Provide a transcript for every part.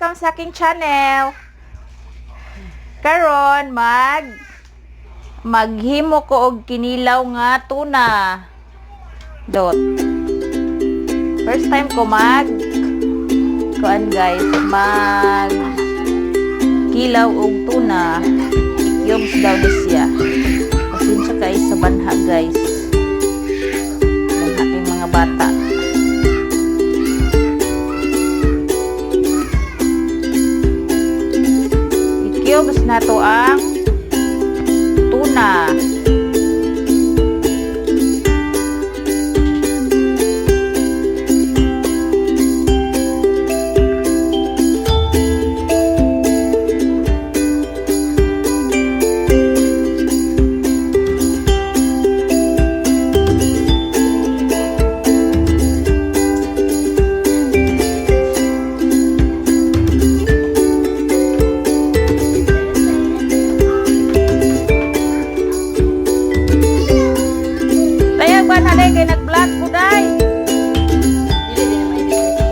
welcome sa aking channel. Karon maghimo ko og kinilaw nga tuna. Dot. First time ko kuan guys, kilaw og tuna. Cubes daw ni siya. Pasensya kay sa banha guys. Banha kay mga bata. Cubes na to ang tuna. Kay nag-vlog ko day. Dili din may dito.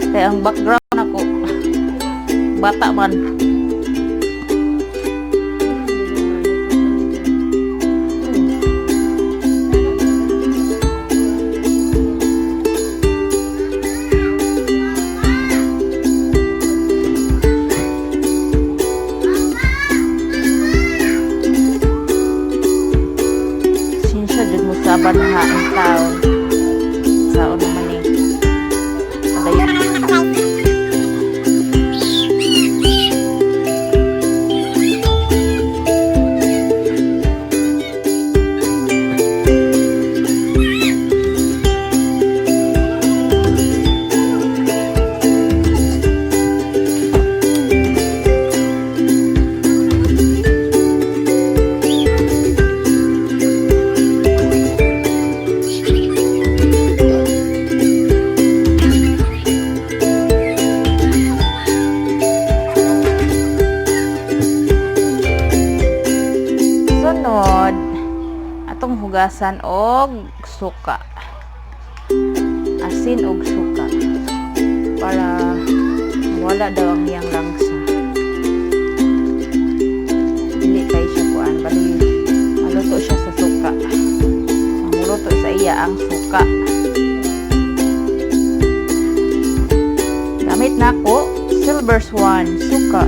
Kaya ang background ako bata man. Saban ha ang taon. Sao naman eh. Sunod, atong hugasan og suka. Asin og suka. Para wala daw ang iyang langsa. Dili kay siya kuan, bali maluto siya sa suka. Maluto sa iya ang suka. Gamit na ko silver swan suka.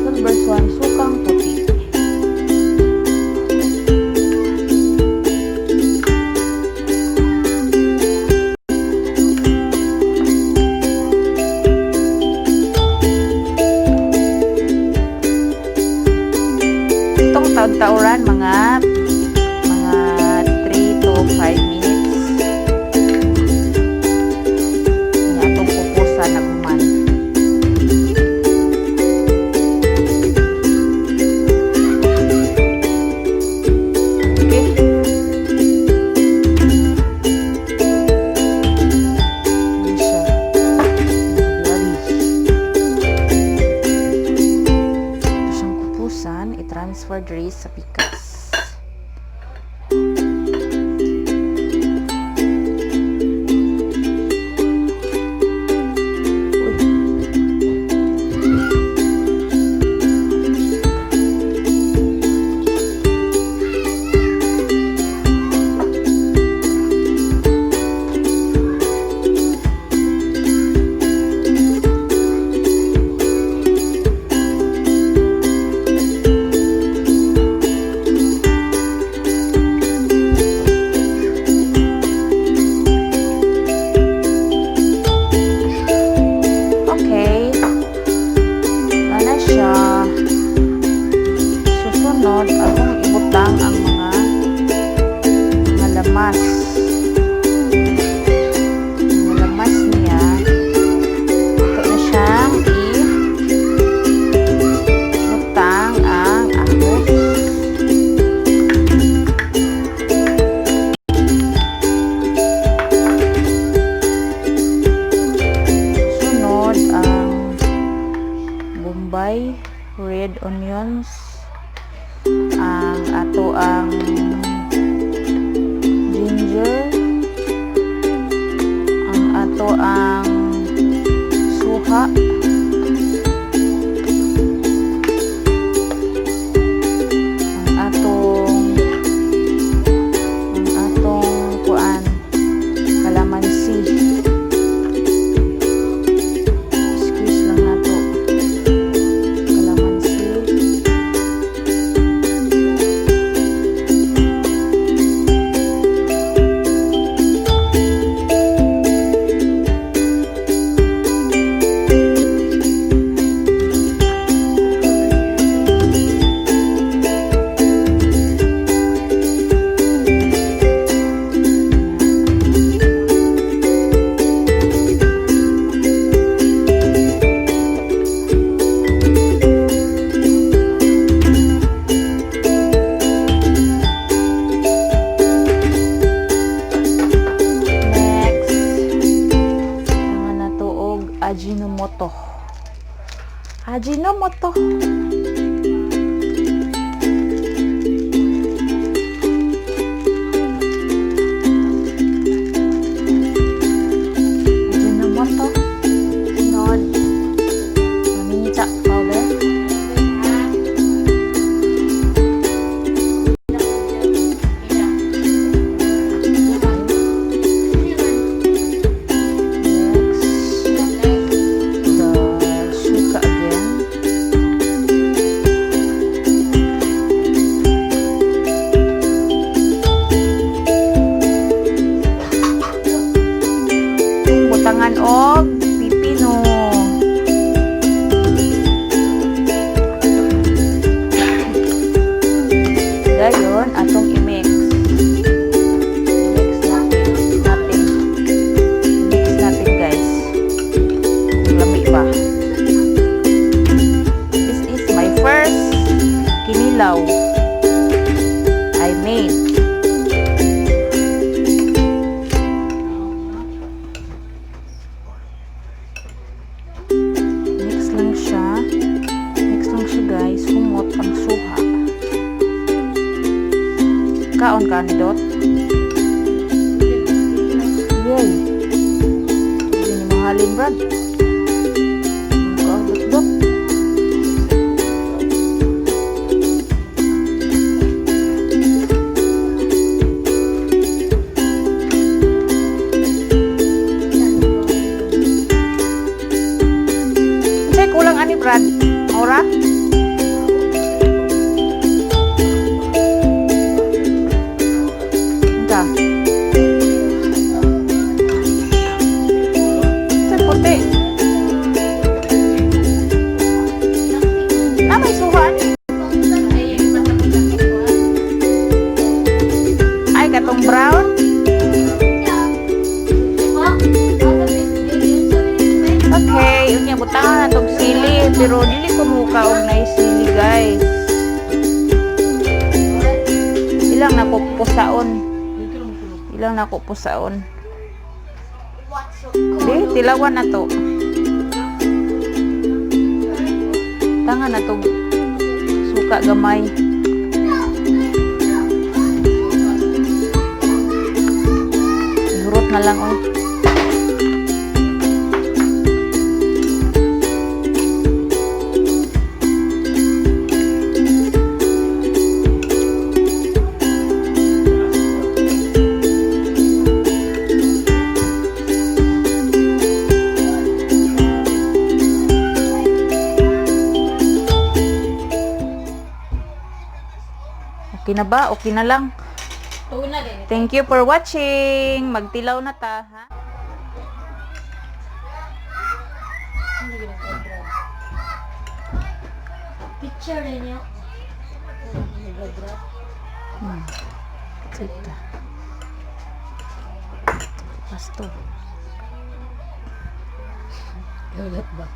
Silver swan sukang puti. Taud-tauran mga 3 to 5 minutes. Nga itong pupusa na guman. Okay. Yan siya. Ito siyang pupusan. I-transfer diri sa pikas. Susunod, atong ibutang ang mga lamas. Mga lamas niya. Ito na siyang ibutang ang ahos. Sunod ang bombay, red onions, ang ato ang ginger, ang ato ang suha, kalamansi. Excuse lang na to. Kalamansi. Ajinomoto. Ajinomoto. Ajinomoto. Sunod. Paminta powder. Butangan og pipino. Dayon atong i-mix. I-mix natin guys. Kung lami pa. This is my first kinilaw I made. Mix lang siya guys, humot ang suha. Kaon ka ni Dot. Yay. Hindi ni mahalin Brad. Kaon Dot. Kulang ani Brad. Ora? Enggak. Puti. May suha ni. Ay katong brown. Okay, unya butangan atong sili, pero dili ko muka og nay sili guys. Ilang nako pusaon. Ilang nako pusaon. Di tilawan na to. Tangan na to. Suka gamay. Hurot na lang oy. Okay na ba? Okay na lang. Tuna din. Thank you for watching. Magtilaw na ta, ha? Picture din niya. Kita. Pasto. Galat ba?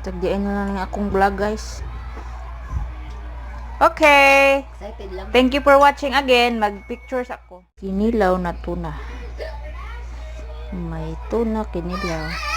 Tagdiin na lang akong vlog, guys. Okay. Excited lang. Thank you for watching again. Mag-pictures ako. Kinilaw na tuna. May tuna kinilaw.